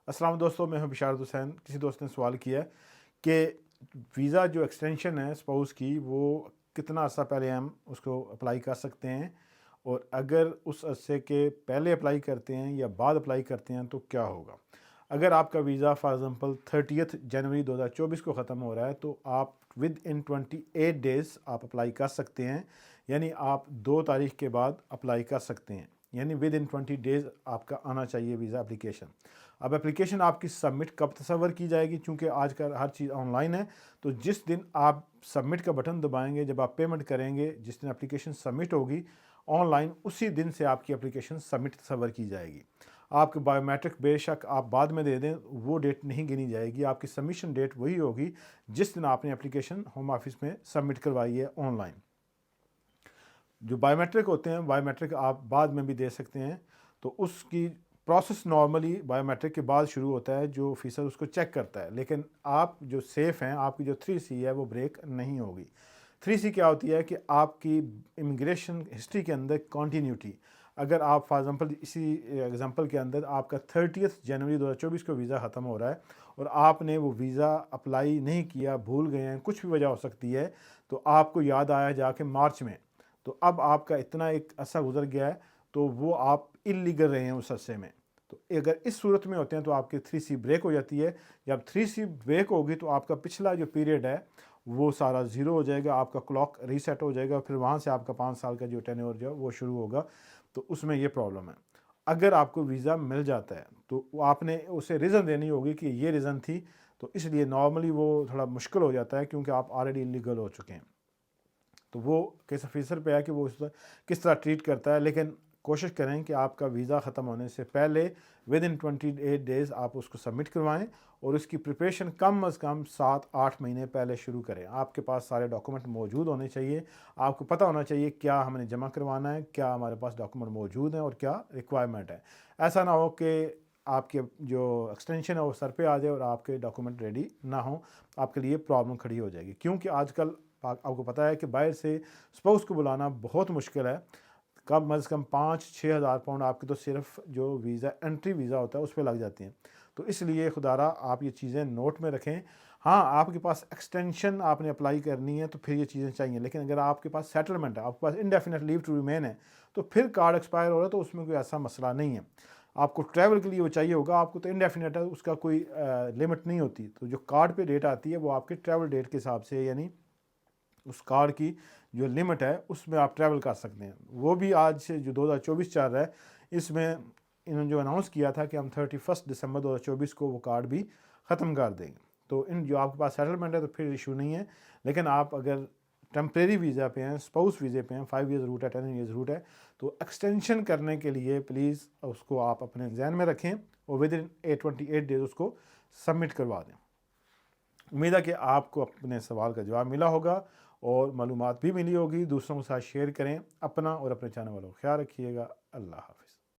अस्सलाम दोस्तों, मैं हूं बिशारत हुसैन। किसी दोस्त ने सवाल किया है कि वीज़ा जो एक्सटेंशन है स्पाउस की, वो कितना अर्सा पहले हम उसको अप्लाई कर सकते हैं, और अगर उस अरसे के पहले अप्लाई करते हैं या बाद अप्लाई करते हैं तो क्या होगा। अगर आपका वीज़ा फॉर एग्ज़ाम्पल 30 जनवरी 2024 को ख़त्म हो रहा है तो आप विद इन 28 डेज़ आप अप्लाई कर सकते हैं, यानी आप 2 तारीख के बाद अप्लाई कर सकते हैं, यानी विद इन 20 डेज़ आपका आना चाहिए वीज़ा एप्लीकेशन। अब एप्लीकेशन आपकी सबमिट कब तस्वर की जाएगी, चूँकि आजकल हर चीज़ ऑनलाइन है, तो जिस दिन आप सबमिट का बटन दबाएंगे, जब आप पेमेंट करेंगे, जिस दिन एप्लीकेशन सबमिट होगी ऑनलाइन, उसी दिन से आपकी एप्लीकेशन सबमिट तस्वर की जाएगी। आपके बायोमेट्रिक बेशक आप बाद में दे दें, वो डेट नहीं गिनी जाएगी। आपकी सबमिशन डेट वही होगी जिस दिन आपने एप्लीकेशन होम ऑफिस में सबमिट करवाई है ऑनलाइन। जो बायोमेट्रिक होते हैं, बायोमेट्रिक आप बाद में भी दे सकते हैं, तो उसकी प्रोसेस नॉर्मली बायोमेट्रिक के बाद शुरू होता है, जो ऑफिसर उसको चेक करता है। लेकिन आप जो सेफ़ हैं, आपकी जो 3C है वो ब्रेक नहीं होगी। 3C क्या होती है कि आपकी इमिग्रेशन हिस्ट्री के अंदर कॉन्टीन्यूटी, अगर आप फॉर एग्ज़ाम्पल इसी एग्ज़ाम्पल के अंदर आपका 30 जनवरी 2024 को वीज़ा ख़त्म हो रहा है और आपने वो वीज़ा अप्लाई नहीं किया, भूल गए हैं, कुछ भी वजह हो सकती है, तो आपको याद आया जाके मार्च में, तो अब आपका इतना एक अरसा गुजर गया है, तो वो आप इल्लीगल रहे हैं उस अरसे में। तो अगर इस सूरत में होते हैं तो आपकी 3C ब्रेक हो जाती है। जब 3C ब्रेक होगी तो आपका पिछला जो पीरियड है वो सारा ज़ीरो हो जाएगा, आपका क्लॉक रीसेट हो जाएगा, फिर वहाँ से आपका 5 साल का जो टेन्योर जो है वो शुरू होगा। तो उसमें ये प्रॉब्लम है। अगर आपको वीज़ा मिल जाता है तो वो आपने उसे रीज़न देनी होगी कि ये रीज़न थी, तो इसलिए नॉर्मली वो थोड़ा मुश्किल हो जाता है, क्योंकि आप ऑलरेडी इल्लीगल हो चुके हैं। तो वो केस ऑफिसर पे है कि वो किस तरह ट्रीट करता है। लेकिन कोशिश करें कि आपका वीज़ा ख़त्म होने से पहले विद इन 28 डेज़ आप उसको सबमिट करवाएं, और उसकी प्रिपरेशन कम अज़ कम 7-8 महीने पहले शुरू करें। आपके पास सारे डॉक्यूमेंट मौजूद होने चाहिए। आपको पता होना चाहिए क्या हमने जमा करवाना है, क्या हमारे पास डॉक्यूमेंट मौजूद हैं और क्या रिक्वायरमेंट है। ऐसा ना हो कि आपके जो एक्सटेंशन है वो सर पे आ जाए और आपके डॉक्यूमेंट रेडी ना हो, आपके लिए प्रॉब्लम खड़ी हो जाएगी। क्योंकि आजकल आपको पता है कि बाहर से स्पाउस को बुलाना बहुत मुश्किल है। कम अज़ कम 5-6 हज़ार पाउंड आपके तो सिर्फ जो वीज़ा एंट्री वीज़ा होता है उस पे लग जाती हैं। तो इसलिए खुदारा आप ये चीज़ें नोट में रखें। हाँ, आपके पास एक्सटेंशन आपने अप्लाई करनी है तो फिर ये चीज़ें चाहिए, लेकिन अगर आपके पास सेटलमेंट है, आपके पास इंडेफिनिट लीव टू रिमेन है, तो फिर कार्ड एक्सपायर हो रहा है तो उसमें कोई ऐसा मसला नहीं है। आपको ट्रैवल के लिए वो चाहिए होगा, आपको तो इंडेफिनिट है, उसका कोई लिमिट नहीं होती। तो जो कार्ड पे डेट आती है वो आपके ट्रैवल डेट के हिसाब से, यानी उस कार्ड की जो लिमिट है उसमें आप ट्रैवल कर सकते हैं। वो भी आज से जो 2024 चल रहा है, इसमें इन्होंने जो अनाउंस किया था कि हम 31 दिसंबर 2024 को वो कार्ड भी ख़त्म कर देंगे। तो इन जो आपके पास सेटलमेंट है तो फिर इशू नहीं है। लेकिन आप अगर टेम्परेरी वीज़ा पे हैं, स्पाउस वीज़े पे हैं, 5 ईयर्स रूट है, 10 ईयर्स रूट है, तो एक्सटेंशन करने के लिए प्लीज़ उसको आप अपने ज़हन में रखें और विद इन 28 डेज उसको सबमिट करवा दें। उम्मीद है कि आपको अपने सवाल का जवाब मिला होगा और मालूमात भी मिली होगी। दूसरों के साथ शेयर करें। अपना और अपने चाहने वालों का ख्याल रखिएगा। अल्लाह हाफ़िज़।